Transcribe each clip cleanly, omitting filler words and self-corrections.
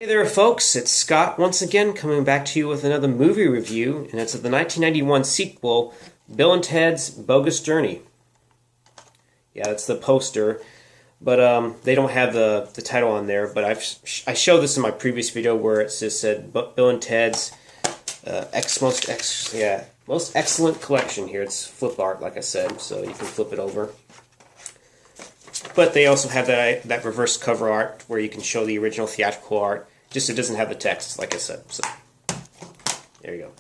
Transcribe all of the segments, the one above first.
Hey there folks, it's Scott once again coming back to you with another movie review, and it's of the 1991 sequel, Bill and Ted's Bogus Journey. Yeah, that's the poster, but they don't have the title on there, but I showed this in my previous video where it just said Bill and Ted's most excellent collection here. It's flip art, like I said, so you can flip it over. But they also have that reverse cover art where you can show the original theatrical art. Just it doesn't have the text, like I said. So there you go.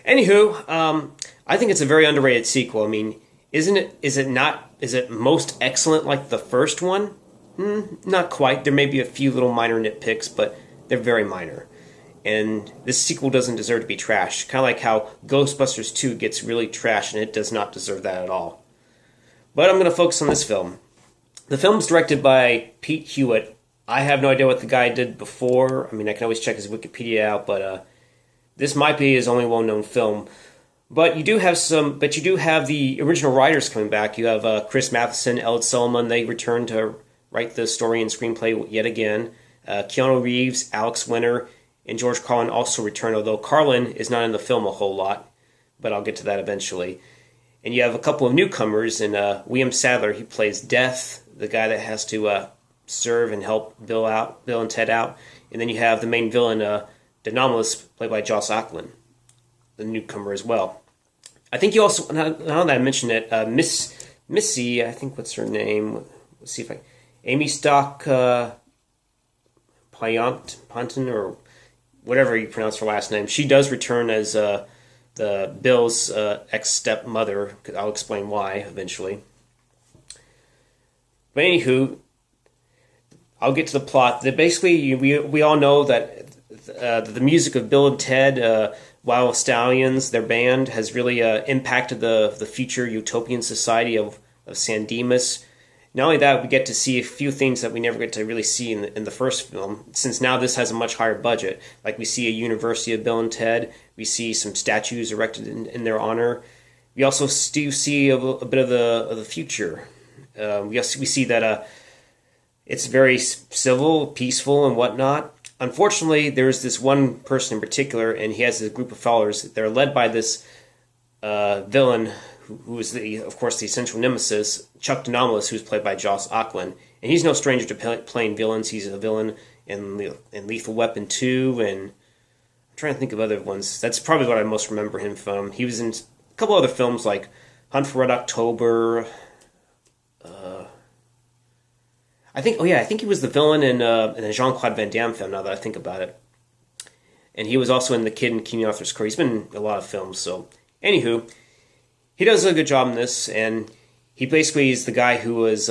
Anywho, I think it's a very underrated sequel. I mean, isn't it? Is it not? Is it most excellent like the first one? Not quite. There may be a few little minor nitpicks, but they're very minor. And this sequel doesn't deserve to be trashed. Kind of like how Ghostbusters 2 gets really trashed, and it does not deserve that at all. But I'm going to focus on this film. The film's directed by Pete Hewitt. I have no idea what the guy did before. I mean, I can always check his Wikipedia out, but this might be his only well-known film. But you do have the original writers coming back. You have Chris Matheson, Ed Solomon. They return to write the story and screenplay yet again. Keanu Reeves, Alex Winter, and George Carlin also return, although Carlin is not in the film a whole lot, but I'll get to that eventually. And you have a couple of newcomers, and William Sadler, he plays Death, the guy that has to serve and help Bill and Ted out. And then you have the main villain, the Anomalous, played by Joss Ackland, the newcomer as well. I think you also, now that I mentioned it, Missy, I think what's her name? Let's see if Amy Stock Ponton, or whatever you pronounce her last name. She does return as the Bill's ex-stepmother. I'll explain why eventually. But anywho, I'll get to the plot. Basically, we all know that the music of Bill and Ted, Wild Stallions, their band, has really impacted the future utopian society of San Dimas. Not only that, we get to see a few things that we never get to really see in the first film, since now this has a much higher budget. Like we see a University of Bill and Ted, we see some statues erected in their honor. We also do see a bit of the future. We see that it's very civil, peaceful, and whatnot. Unfortunately, there's this one person in particular, and he has a group of followers. They're led by this villain, who is, of course, the essential nemesis, Chuck Anomalous, who's played by Joss Ackland. And he's no stranger to playing villains. He's a villain in Lethal Weapon 2, and I'm trying to think of other ones. That's probably what I most remember him from. He was in a couple other films like Hunt for Red October. I think he was the villain in a Jean-Claude Van Damme film, now that I think about it. And he was also in The Kid in King Arthur's Court. He's been in a lot of films, so... Anywho, he does a good job in this, and he basically is the guy who's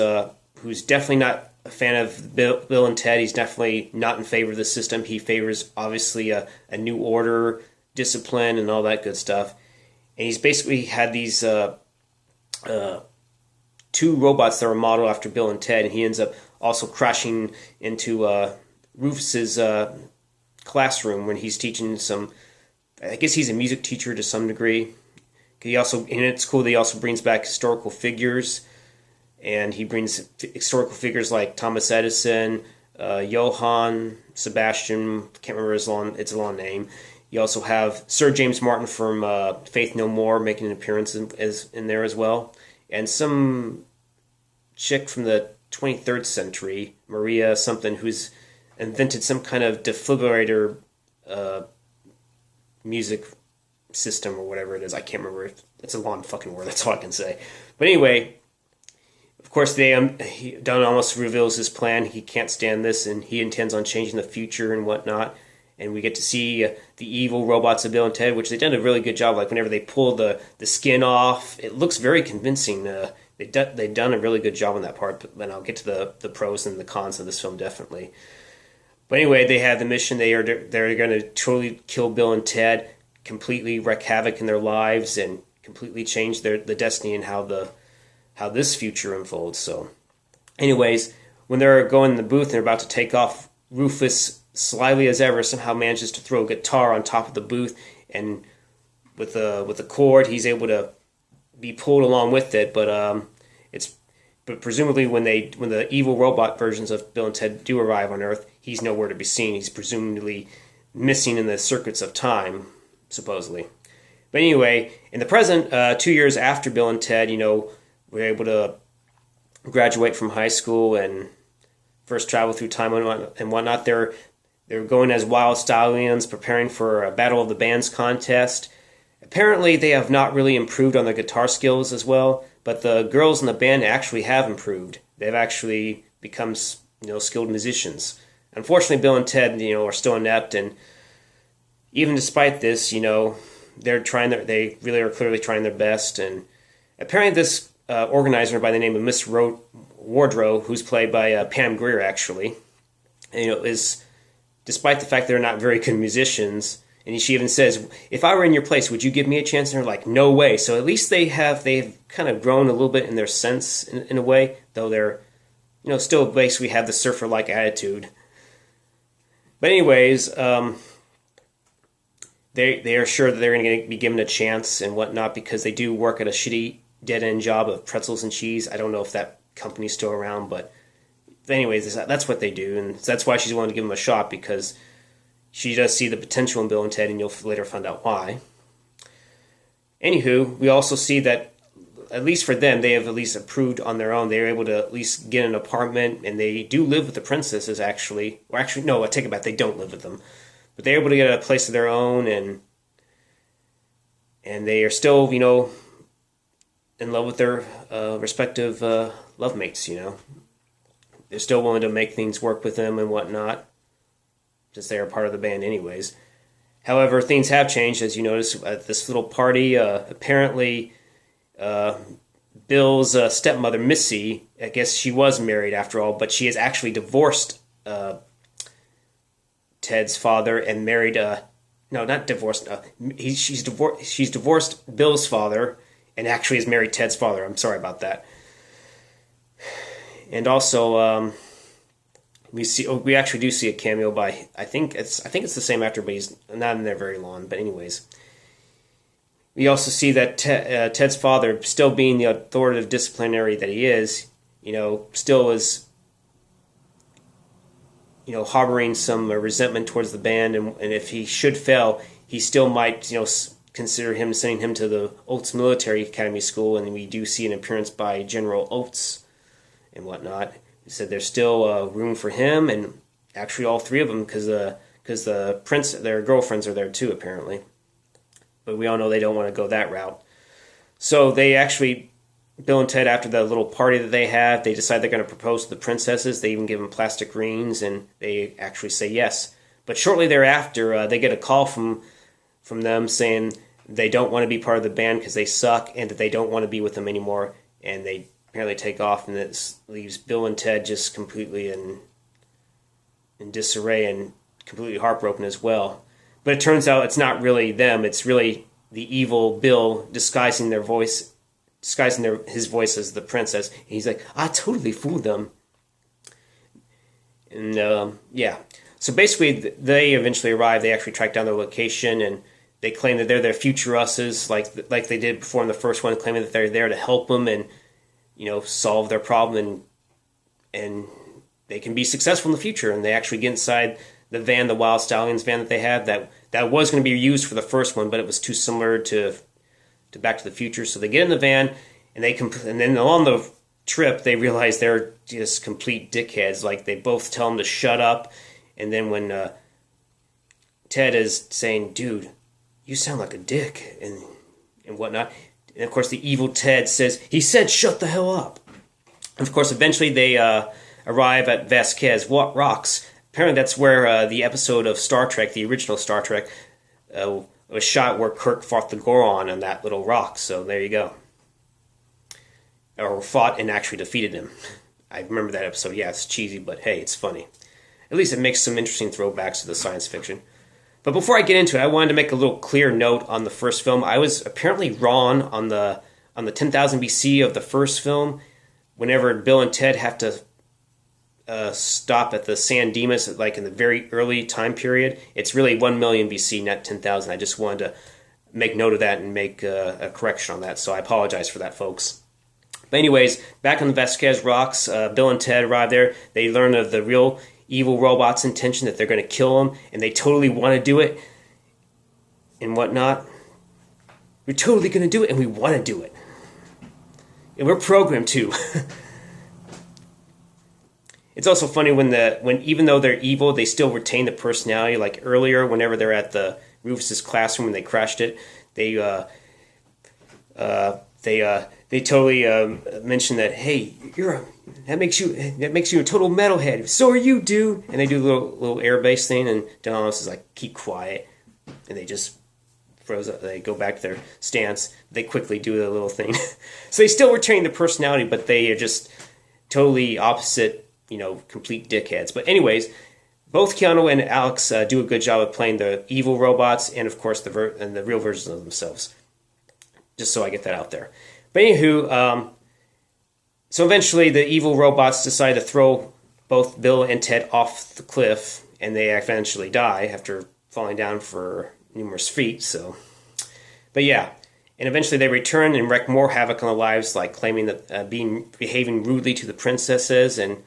definitely not a fan of Bill and Ted. He's definitely not in favor of the system. He favors, obviously, a new order, discipline, and all that good stuff. And he's basically had these... two robots that were modeled after Bill and Ted, and he ends up also crashing into Rufus's classroom when he's teaching some. I guess he's a music teacher to some degree. And it's cool that he also brings back historical figures, and he brings historical figures like Thomas Edison, Johann Sebastian. Can't remember it's a long name. You also have Sir James Martin from Faith No More making an appearance in there as well. And some chick from the 23rd century, Maria something, who's invented some kind of defibrillator music system or whatever it is. I can't remember. It's a long fucking word. That's all I can say. But anyway, of course, Don almost reveals his plan. He can't stand this, and he intends on changing the future and whatnot. And we get to see the evil robots of Bill and Ted, which they've done a really good job. Like whenever they pull the skin off, it looks very convincing. They've done a really good job on that part. And I'll get to the pros and the cons of this film definitely. But anyway, they have the mission. They're going to totally kill Bill and Ted, completely wreak havoc in their lives, and completely change the destiny and how this future unfolds. So, anyways, when they're going in the booth and they're about to take off, Rufus, slyly as ever, somehow manages to throw a guitar on top of the booth, and with the cord, he's able to be pulled along with it. But presumably when the evil robot versions of Bill and Ted do arrive on Earth, he's nowhere to be seen. He's presumably missing in the circuits of time, supposedly. But anyway, in the present, 2 years after Bill and Ted, were able to graduate from high school and first travel through time and whatnot. They're going as wild stallions, preparing for a Battle of the Bands contest. Apparently, they have not really improved on their guitar skills as well, but the girls in the band actually have improved. They've actually become, skilled musicians. Unfortunately, Bill and Ted, are still inept, and even despite this, they really are clearly trying their best. And apparently, this organizer by the name of Miss Wardrow, who's played by Pam Grier, actually, is, despite the fact they're not very good musicians. And she even says, if I were in your place, would you give me a chance? And they're like, no way. So at least they've kind of grown a little bit in their sense in a way, though they're, still basically have the surfer-like attitude. But anyways, they are sure that they're going to be given a chance and whatnot because they do work at a shitty dead-end job of pretzels and cheese. I don't know if that company's still around, but anyways, that's what they do. And that's why she's willing to give them a shot, because she does see the potential in Bill and Ted, and you'll later find out why. Anywho, we also see that, at least for them, they have at least approved on their own. They're able to at least get an apartment, and they do live with the princesses, actually. Or actually, no, I take it back, they don't live with them. But they're able to get a place of their own, and they are still, in love with their respective love mates, They're still willing to make things work with them and whatnot, since they are part of the band anyways. However, things have changed, as you notice, at this little party. Apparently, Bill's stepmother, Missy, I guess she was married after all, but she has actually divorced Ted's father and married... no, not divorced. She's divorced Bill's father and actually has married Ted's father. I'm sorry about that. And also... We actually do see a cameo by I think it's the same actor, but he's not in there very long. But anyways, we also see that Ted's father, still being the authoritative disciplinary that he is, still is harboring some resentment towards the band, and if he should fail, he still might consider sending him to the Oates Military Academy School, and we do see an appearance by General Oates and whatnot. He said there's still room for him, and actually all three of them, because the prince, their girlfriends are there too, apparently. But we all know they don't want to go that route. So they actually, Bill and Ted, after the little party that they have, they decide they're going to propose to the princesses. They even give them plastic rings, and they actually say yes. But shortly thereafter, they get a call from them saying they don't want to be part of the band because they suck, and that they don't want to be with them anymore, and they apparently take off, and it leaves Bill and Ted just completely in disarray and completely heartbroken as well. But it turns out it's not really them; it's really the evil Bill disguising his voice as the princess. And he's like, "I totally fooled them." And yeah, so basically, they eventually arrive. They actually track down their location, and they claim that they're their future us's, like they did before in the first one, claiming that they're there to help them and solve their problem, and they can be successful in the future. And they actually get inside the van, the Wild Stallions van that they have, that was going to be used for the first one, but it was too similar to Back to the Future. So they get in the van, and and then along the trip, they realize they're just complete dickheads. Like, they both tell them to shut up, and then when Ted is saying, "Dude, you sound like a dick," and whatnot. And of course, the evil Ted says, "He said shut the hell up." And of course, eventually they arrive at Vasquez Rocks. Apparently that's where the episode of Star Trek, the original Star Trek, was shot, where Kirk fought the Goron on that little rock. So there you go. Or fought and actually defeated him. I remember that episode. Yeah, it's cheesy, but hey, it's funny. At least it makes some interesting throwbacks to the science fiction. But before I get into it, I wanted to make a little clear note on the first film. I was apparently wrong on the 10,000 BC of the first film. Whenever Bill and Ted have to stop at the San Dimas, like in the very early time period, it's really 1 million BC, not 10,000. I just wanted to make note of that and make a correction on that. So I apologize for that, folks. But anyways, back on the Vasquez Rocks, Bill and Ted arrive there. They learn of the real evil robot's intention that they're going to kill him, and they totally want to do it and whatnot. We're totally going to do it, and we want to do it. And we're programmed to. It's also funny when even though they're evil, they still retain the personality. Like earlier, whenever they're at the Rufus's classroom when they crashed it, they totally mention that, hey, that makes you a total metalhead. So are you, dude. And they do a little air bass thing, and Donald is like, keep quiet, and they just froze up. They go back to their stance. They quickly do the little thing. So they still retain the personality, but they are just totally opposite, complete dickheads. But anyways, both Keanu and Alex do a good job of playing the evil robots, and of course the real versions of themselves. Just so I get that out there. But anywho, so eventually the evil robots decide to throw both Bill and Ted off the cliff, and they eventually die after falling down for numerous feet. So, but yeah, and eventually they return and wreak more havoc on their lives, like claiming that behaving rudely to the princesses and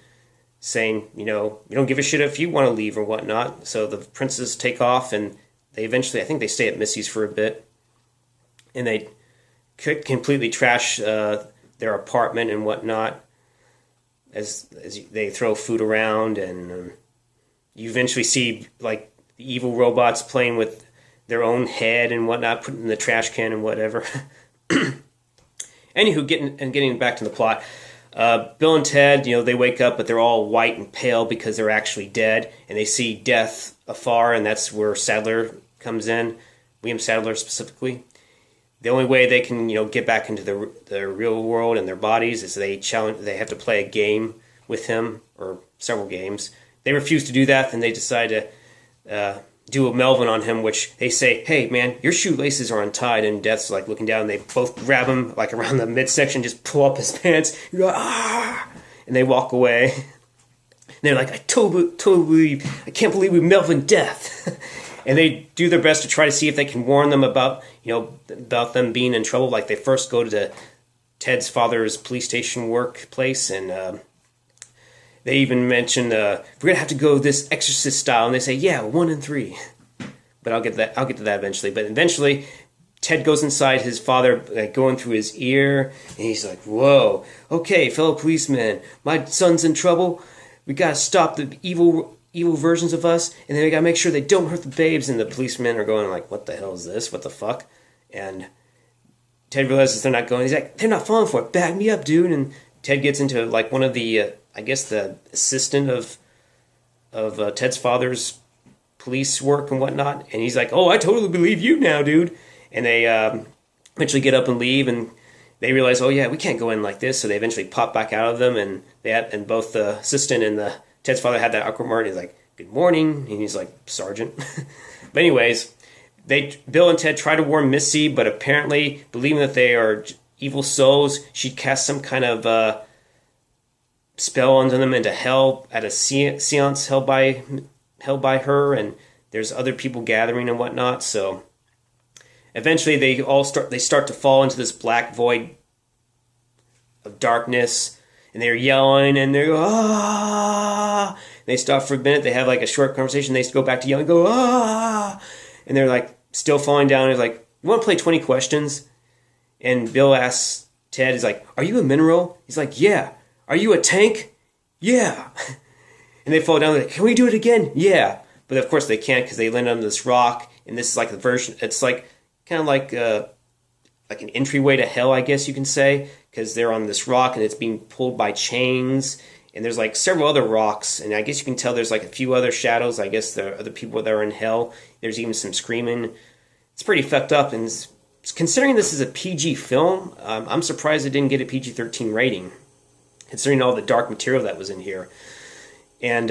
saying, we don't give a shit if you want to leave or whatnot. So the princes take off, and they eventually, I think they stay at Missy's for a bit, and they completely trash their apartment and whatnot as they throw food around, and you eventually see like the evil robots playing with their own head and whatnot, put it in the trash can and whatever. Anywho, getting back to the plot, Bill and Ted, they wake up, but they're all white and pale because they're actually dead, and they see death afar, and that's where Sadler comes in, William Sadler specifically. The only way they can, get back into the real world and their bodies is they have to play a game with him, or several games. They refuse to do that, and they decide to do a Melvin on him, which they say, hey, man, your shoelaces are untied, and Death's like looking down, and they both grab him like around the midsection, just pull up his pants, and they walk away. And they're like, I can't believe we Melvin Death. And they do their best to try to see if they can warn them about them being in trouble. Like they first go to Ted's father's police station workplace, and they even mention we're gonna have to go this Exorcist style, and they say, yeah, 1 and 3. But I'll get to that eventually. But eventually, Ted goes inside his father, going through his ear, and he's like, whoa, okay, fellow policemen, my son's in trouble. We gotta stop the evil versions of us, and then we gotta make sure they don't hurt the babes. And the policemen are going like, what the hell is this? What the fuck? And Ted realizes they're not going. He's like, they're not falling for it. Back me up, dude. And Ted gets into like one of the, I guess the assistant of Ted's father's police work and whatnot. And he's like, oh, I totally believe you now, dude. And they eventually get up and leave, and they realize, oh yeah, we can't go in like this. So they eventually pop back out of them, and both the assistant and Ted's father had that awkward moment. He's like, good morning. And he's like, Sergeant. But anyways, Bill and Ted try to warn Missy, but apparently, believing that they are evil souls, she casts some kind of spell on them into hell at a seance held by her, and there's other people gathering and whatnot. So eventually, they start to fall into this black void of darkness, and they're yelling, and they're ah. They stop for a minute. They have like a short conversation. They go back to yelling, go ah, and they're like still falling down. He's like, you want to play 20 questions? And Bill asks Ted, he's like, are you a mineral? He's like, yeah. Are you a tank? Yeah. And they fall down. They're like, can we do it again? Yeah. But of course they can't, because they land on this rock. And this is like the version. It's like kind of like an entryway to hell, I guess you can say, because they're on this rock and it's being pulled by chains. And there's like several other rocks, and I guess you can tell there's like a few other shadows. I guess there are other people that are in hell. There's even some screaming. It's pretty fucked up, and considering this is a PG film, I'm surprised it didn't get a PG-13 rating, considering all the dark material that was in here. And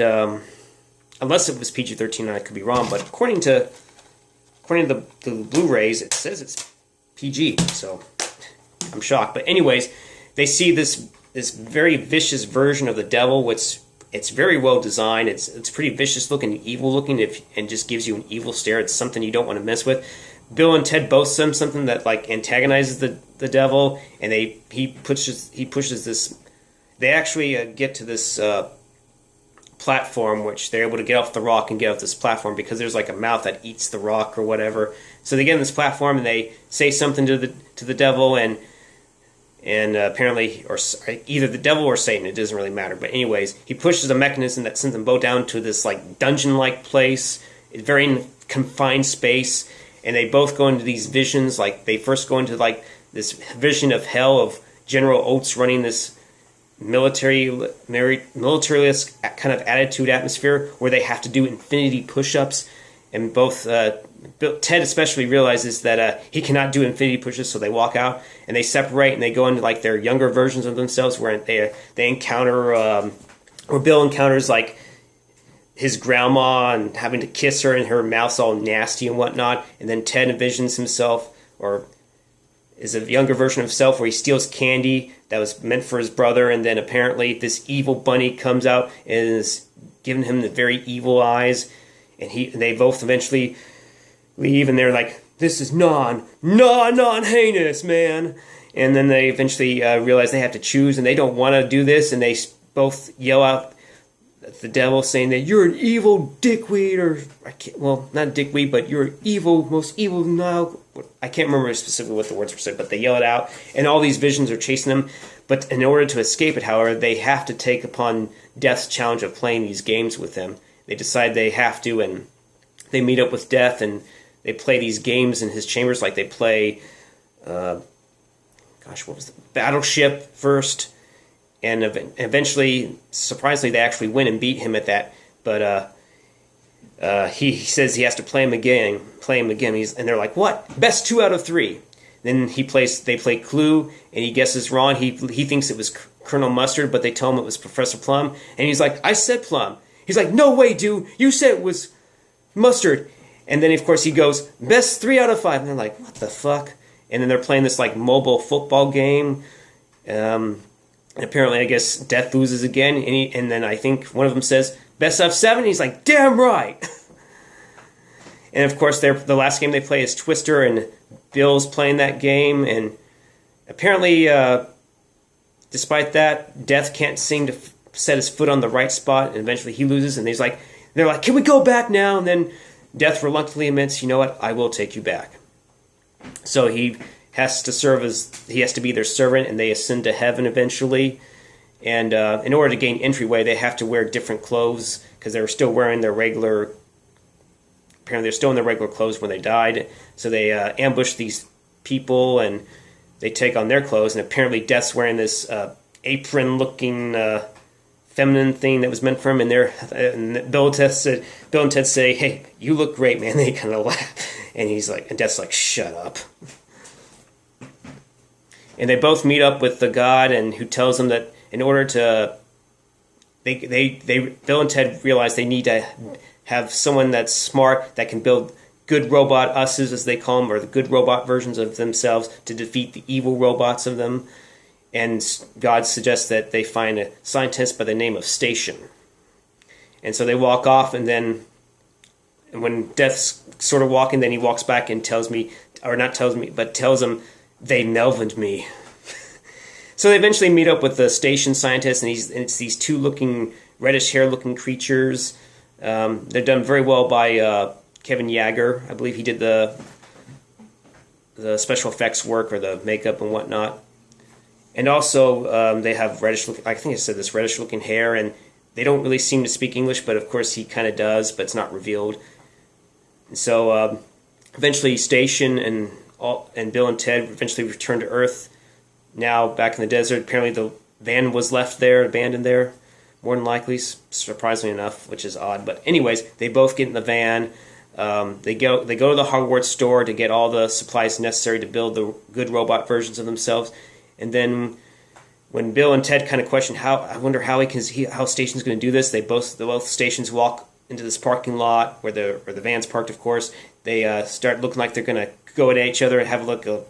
unless it was PG-13, I could be wrong, but according to the Blu-rays, it says it's PG, so I'm shocked. But anyways, they see this very vicious version of the devil, which it's very well designed. It's pretty vicious looking, evil looking, and just gives you an evil stare. It's something you don't want to mess with. Bill and Ted both send something that like antagonizes the devil, and he pushes this. They actually get to this platform, which they're able to get off the rock and get off this platform because there's like a mouth that eats the rock or whatever. So they get on this platform and they say something to the devil, and apparently, or either the devil or Satan, it doesn't really matter. But anyways, he pushes a mechanism that sends them both down to this like dungeon-like place, a very confined space, and they both go into these visions. Like they first go into like this vision of hell of General Oates running this militarist kind of attitude atmosphere where they have to do infinity push-ups, and both Ted especially realizes that he cannot do infinity pushes, so they walk out and they separate and they go into like their younger versions of themselves, where they encounter or Bill encounters like his grandma and having to kiss her and her mouth's all nasty and whatnot, and then Ted envisions himself or is a younger version of himself where he steals candy that was meant for his brother, and then apparently this evil bunny comes out and is giving him the very evil eyes, and they both eventually leave, and they're like, this is non-heinous, man. And then they eventually realize they have to choose, and they don't want to do this, and they both yell out at the devil saying that you're an evil dickweed, or not dickweed, but you're evil, most evil now. I can't remember specifically what the words were said, but they yell it out, and all these visions are chasing them. But in order to escape it, however, they have to take upon Death's challenge of playing these games with him. They decide they have to, and they meet up with Death, and they play these games in his chambers, like they play, what was the Battleship first, and eventually, surprisingly, they actually win and beat him at that. But he says he has to play him again. And they're like, what? Best 2 out of 3. Then they play Clue, and he guesses wrong. He thinks it was Colonel Mustard, but they tell him it was Professor Plum, and he's like, I said Plum. He's like, no way, dude, you said it was Mustard. And then, of course, he goes, best 3 out of 5. And they're like, what the fuck? And then they're playing this, like, mobile football game. And apparently, I guess, Death loses again. And then I think one of them says, best of 7. He's like, damn right. And, of course, the last game they play is Twister, and Bill's playing that game. And apparently, despite that, Death can't seem to set his foot on the right spot. And eventually, he loses. And they're like, can we go back now? And then Death reluctantly admits, you know what, I will take you back. So he has to be their servant, and they ascend to heaven eventually. And in order to gain entryway, they have to wear different clothes, because they were still wearing their regular, apparently they're still in their regular clothes when they died. So they ambush these people, and they take on their clothes, and apparently Death's wearing this apron-looking feminine thing that was meant for him, and Bill and Ted say, hey, you look great, man. They kind of laugh, and Death's like, shut up. And they both meet up with the god, and who tells them that in order to, Bill and Ted realize they need to have someone that's smart, that can build good robot us's, as they call them, or the good robot versions of themselves, to defeat the evil robots of them. And God suggests that they find a scientist by the name of Station. And so they walk off, and then when Death's sort of walking, then he walks back and tells them, they Melvined me. So they eventually meet up with the Station scientist, and it's these two reddish hair-looking creatures. They're done very well by Kevin Yeager. I believe he did the special effects work, or the makeup and whatnot. And also, they have reddish-looking hair, and they don't really seem to speak English, but of course he kind of does, but it's not revealed. And so, eventually, Station and Bill and Ted eventually return to Earth. Now, back in the desert, apparently the van was left there, abandoned there, more than likely, surprisingly enough, which is odd. But anyways, they both get in the van. They go to the Hogwarts store to get all the supplies necessary to build the good robot versions of themselves. And then when Bill and Ted kind of question how Station's going to do this, both Stations walk into this parking lot where the van's parked, of course. They start looking like they're going to go at each other and have a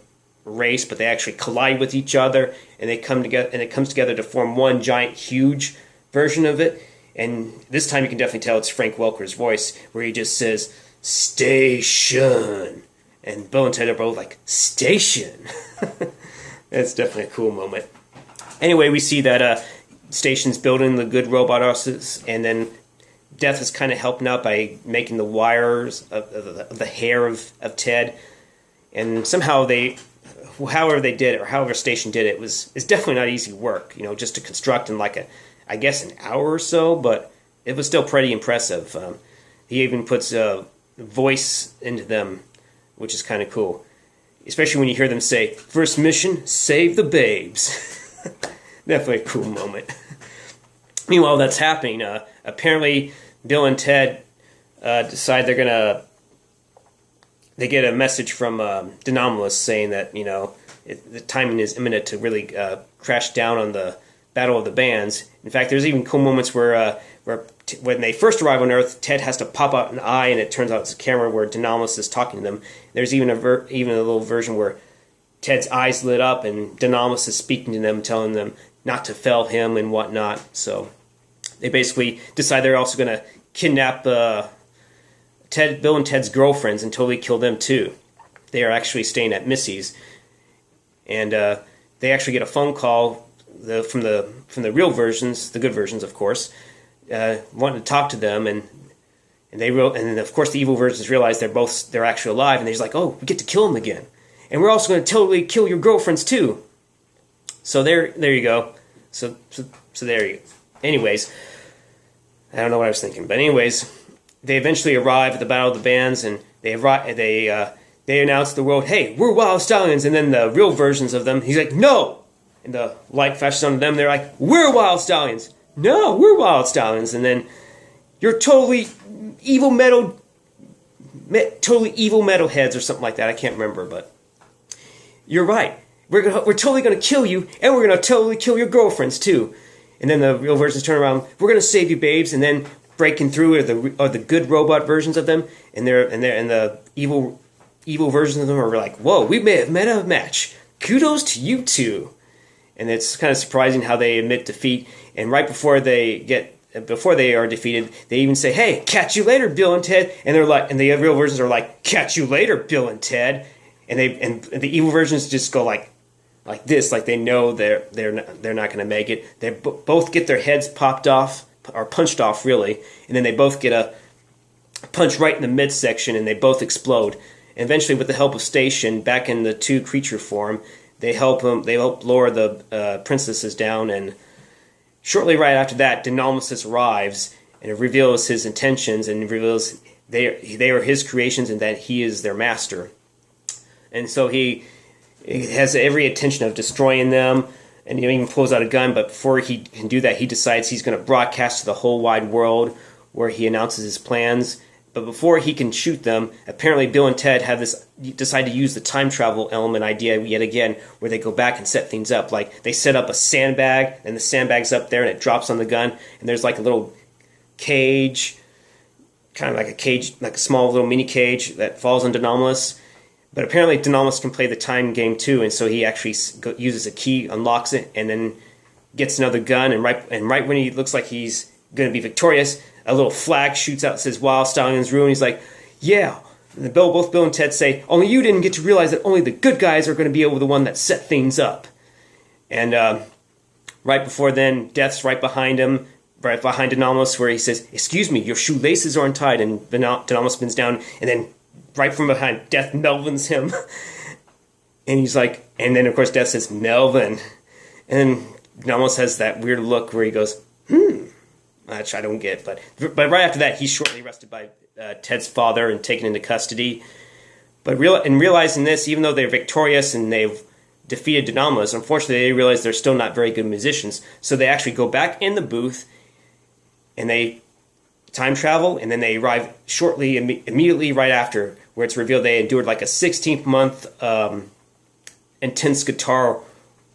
race, but they actually collide with each other, and they come together, and it comes together to form one giant, huge version of it. And this time you can definitely tell it's Frank Welker's voice, where he just says, "Station," and Bill and Ted are both like, "Station." That's definitely a cool moment. Anyway, we see that Station's building the good robot houses, and then Death is kind of helping out by making the wires of the hair of Ted, and somehow however they did it, or however Station did it, it's definitely not easy work, just to construct in like I guess an hour or so, but it was still pretty impressive. He even puts a voice into them, which is kind of cool, especially when you hear them say, "First mission, save the babes." Definitely a cool moment. Meanwhile, that's happening. Apparently, Bill and Ted decide they get a message from Denomalus saying that, the timing is imminent to really crash down on the Battle of the Bands. In fact, there's even cool moments where when they first arrive on Earth, Ted has to pop out an eye, and it turns out it's a camera where Denomalus is talking to them. There's even a little version where Ted's eyes lit up, and Denomalus is speaking to them, telling them not to fell him and whatnot. So they basically decide they're also going to kidnap Bill and Ted's girlfriends and totally kill them too. They are actually staying at Missy's, and they actually get a phone call from the real versions, the good versions, of course, wanting to talk to them, and of course the evil versions realize they're actually alive, and they're just like, oh, we get to kill them again, and we're also going to totally kill your girlfriends too. So there you go. So there you go. Anyways, I don't know what I was thinking, but anyways, they eventually arrive at the Battle of the Bands, and they announce to the world, "Hey, we're Wild Stallions." And then the real versions of them, he's like, "No!" And the light flashes on them. They're like, "We're Wild Stallions." "No, we're Wild Stallions." And then, "You're totally evil metal heads," or something like that. I can't remember, but you're right. We're totally gonna kill you, and we're gonna totally kill your girlfriends too. And then the real versions turn around. "We're gonna save you, babes." And then breaking through are the good robot versions of them, and the evil versions of them are like, "Whoa, we may have met a match. Kudos to you two." And it's kind of surprising how they admit defeat. And right before they are defeated, they even say, "Hey, catch you later, Bill and Ted." And they're like, and the real versions are like, "Catch you later, Bill and Ted." And the evil versions just go like this, like they know they're not going to make it. They both get their heads popped off, or punched off, really, and then they both get a punch right in the midsection, and they both explode. And eventually, with the help of Station, back in the two creature form, they help lower the princesses down. And shortly right after that, Denomalus arrives and reveals his intentions, and reveals they are his creations and that he is their master. And so he has every intention of destroying them, and he even pulls out a gun. But before he can do that, he decides he's going to broadcast to the whole wide world, where he announces his plans. But before he can shoot them, apparently Bill and Ted decide to use the time travel element idea yet again, where they go back and set things up. Like, they set up a sandbag, and the sandbag's up there, and it drops on the gun, and there's like a little cage, kind of like a cage, like a small little mini cage that falls on Denomalus. But apparently Denomalus can play the time game too, and so he actually uses a key, unlocks it, and then gets another gun, and right when he looks like he's going to be victorious, a little flag shoots out that says "Wild Stallions Rule," and he's like, "Yeah." And both Bill and Ted say, "Only you didn't get to realize that only the good guys are going to be able to the one that set things up." And right before then, Death's right behind him, right behind Denomalus, where he says, "Excuse me, your shoelaces are untied," and Denomalus spins down, and then right from behind, Death Melvins him. And he's like, and then of course Death says, "Melvin." And Denomalus has that weird look where he goes, which I don't get. But right after that, he's shortly arrested by Ted's father and taken into custody. But realizing this, even though they're victorious and they've defeated Denomalus, unfortunately they realize they're still not very good musicians. So they actually go back in the booth, and they time travel, and then they arrive immediately right after, where it's revealed they endured like a 16-month intense guitar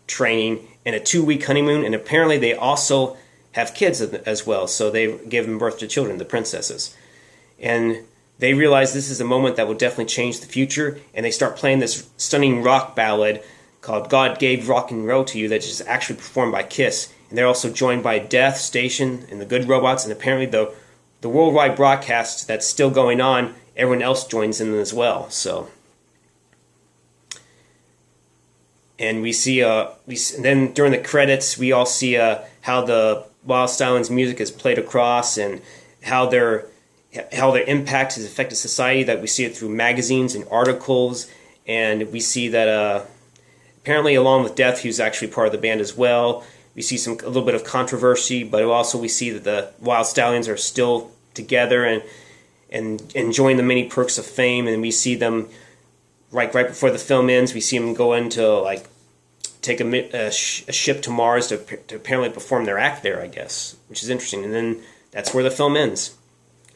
training and a 2-week honeymoon, and apparently they also have kids as well, so they gave them birth to children, the princesses. And they realize this is a moment that will definitely change the future, and they start playing this stunning rock ballad called "God Gave Rock and Roll to You," that is actually performed by Kiss. And they're also joined by Death, Station, and the Good Robots, and apparently the worldwide broadcast that's still going on, everyone else joins in as well. So, and we see, then during the credits, we all see how the Wild Stallions music is played across, and how their impact has affected society, that we see it through magazines and articles, and we see that apparently along with Death, he was actually part of the band as well. We see a little bit of controversy, but also we see that the Wild Stallions are still together and enjoying the many perks of fame, and we see them right before the film ends, we see them go into like take a ship to Mars to apparently perform their act there, I guess, which is interesting. And then that's where the film ends.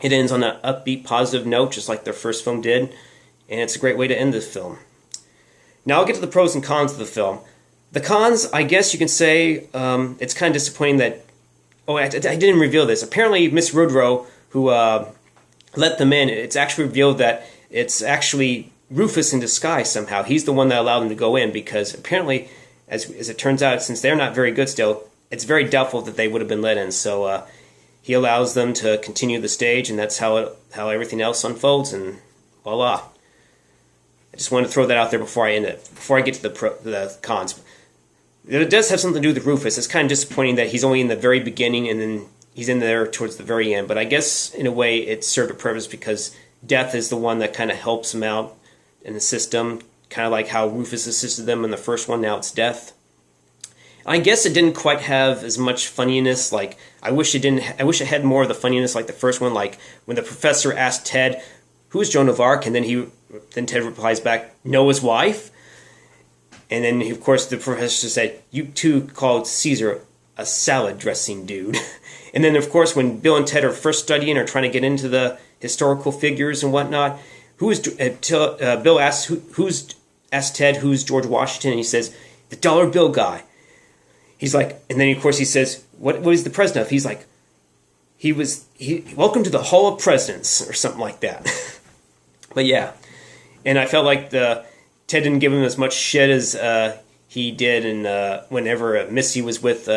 It ends on an upbeat, positive note, just like their first film did, and it's a great way to end the film. Now I'll get to the pros and cons of the film. The cons, I guess you can say, it's kind of disappointing that... Oh, I didn't reveal this. Apparently, Miss Woodrow, who let them in, it's actually revealed that it's actually Rufus in disguise somehow. He's the one that allowed them to go in, because apparently, as it turns out, since they're not very good still, it's very doubtful that they would have been let in. So he allows them to continue the stage, and that's how everything else unfolds, and voila. I just wanted to throw that out there before I end it, before I get to the cons. It does have something to do with Rufus. It's kind of disappointing that he's only in the very beginning, and then he's in there towards the very end. But I guess, in a way, it served a purpose, because Death is the one that kind of helps him out in the system, kind of like how Rufus assisted them in the first one. Now it's Death. I guess it didn't quite have as much funniness. Like I wish it had more of the funniness like the first one. Like when the professor asked Ted, "Who's Joan of Arc?" and then Ted replies back, "Noah's wife." And then of course the professor said, "You two called Caesar a salad dressing dude." And then of course when Bill and Ted are first studying or trying to get into the historical figures and whatnot, Bill asks asked Ted who's George Washington, and he says, "The dollar bill guy." He's like, and then of course he says, "What is the president of?" He's like, "Welcome to the Hall of Presidents," or something like that. But yeah, and I felt like Ted didn't give him as much shit as he did, and whenever Missy was with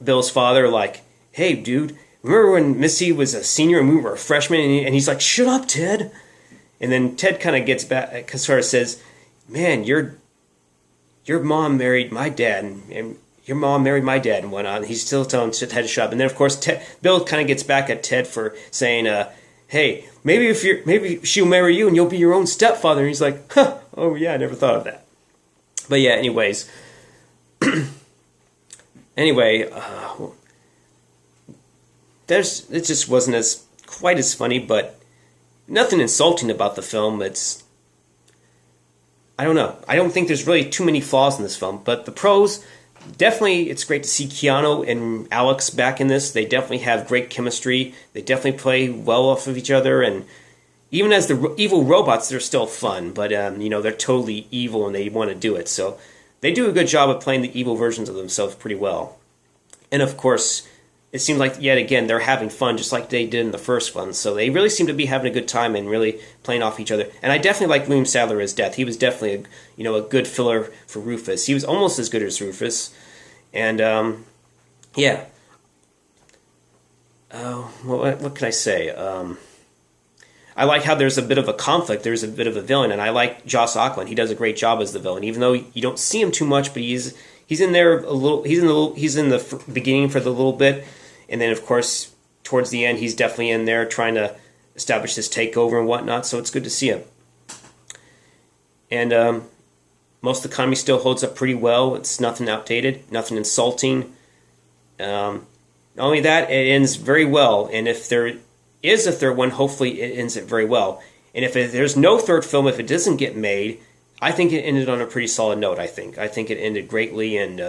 Bill's father, like, "Hey, dude, remember when Missy was a senior and we were a freshman?" And he's like, "Shut up, Ted." And then Ted kind of gets back, sort of says, "Man, your mom married my dad, and your mom married my dad," and whatnot. And he's still telling Ted to shut up. And then, of course, Bill kind of gets back at Ted for saying, "Hey, maybe she'll marry you and you'll be your own stepfather." And he's like, "Huh, oh yeah, I never thought of that." But yeah, anyways. Anyway, it just wasn't quite as funny, but nothing insulting about the film. I don't know. I don't think there's really too many flaws in this film. But the pros, definitely it's great to see Keanu and Alex back in this. They definitely have great chemistry. They definitely play well off of each other. And even as the evil robots, they're still fun. But, they're totally evil and they want to do it. So they do a good job of playing the evil versions of themselves pretty well. And, of course, it seems like, yet again, they're having fun just like they did in the first one. So they really seem to be having a good time and really playing off each other. And I definitely like William Sadler as Death. He was definitely a good filler for Rufus. He was almost as good as Rufus. And, yeah. What can I say? I like how there's a bit of a conflict. There's a bit of a villain. And I like Joss Auckland. He does a great job as the villain. Even though you don't see him too much, but he's in there a little. He's in the beginning for the little bit. And then, of course, towards the end, he's definitely in there trying to establish this takeover and whatnot, so it's good to see him. And most of the comedy still holds up pretty well. It's nothing outdated, nothing insulting. Not only that, it ends very well, and if there is a third one, hopefully it ends it very well. And if there's no third film, if it doesn't get made, I think it ended on a pretty solid note, I think. I think it ended greatly, and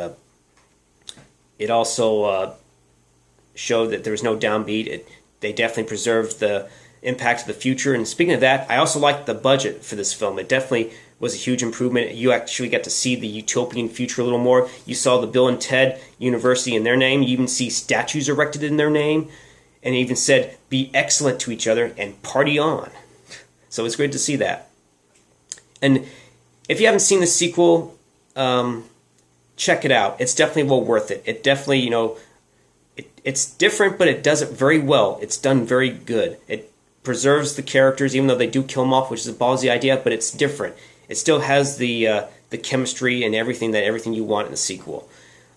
it also... showed that there was no downbeat. They definitely preserved the impact of the future. And speaking of that, I also liked the budget for this film. It definitely was a huge improvement. You actually got to see the utopian future a little more. You saw the Bill and Ted University in their name. You even see statues erected in their name. And it even said, "Be excellent to each other and party on." So it's great to see that. And if you haven't seen the sequel, check it out. It's definitely well worth it. It definitely, it's different, but it does it very well. It's done very good. It preserves the characters, even though they do kill them off, which is a ballsy idea, but it's different. It still has the chemistry and everything you want in the sequel.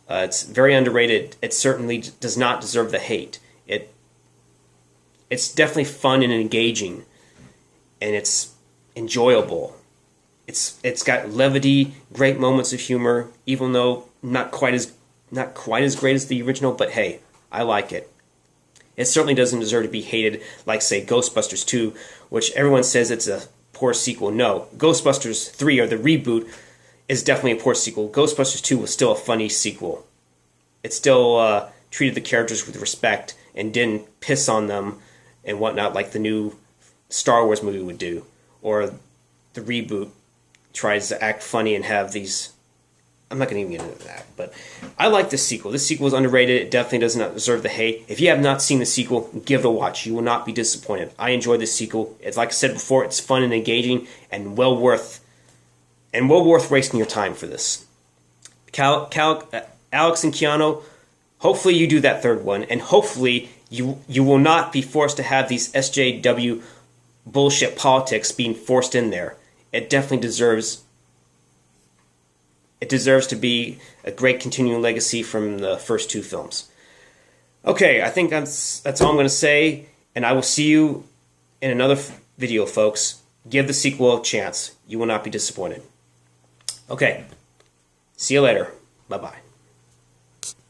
It's very underrated. It certainly does not deserve the hate. It's definitely fun and engaging, and it's enjoyable. It's got levity, great moments of humor, even though not quite as great as the original. But hey, I like it. It certainly doesn't deserve to be hated like, say, Ghostbusters 2, which everyone says it's a poor sequel. No, Ghostbusters 3, or the reboot, is definitely a poor sequel. Ghostbusters 2 was still a funny sequel. It still treated the characters with respect and didn't piss on them and whatnot like the new Star Wars movie would do. Or the reboot tries to act funny and have these... I'm not going to even get into that, but I like this sequel. This sequel is underrated. It definitely does not deserve the hate. If you have not seen the sequel, give it a watch. You will not be disappointed. I enjoyed this sequel. It's like I said before, it's fun and engaging and well worth wasting your time for this. Alex and Keanu, hopefully you do that third one, and hopefully you will not be forced to have these SJW bullshit politics being forced in there. It definitely deserves... It deserves to be a great continuing legacy from the first two films. Okay, I think that's all I'm going to say, and I will see you in another video, folks. Give the sequel a chance. You will not be disappointed. Okay, see you later. Bye-bye.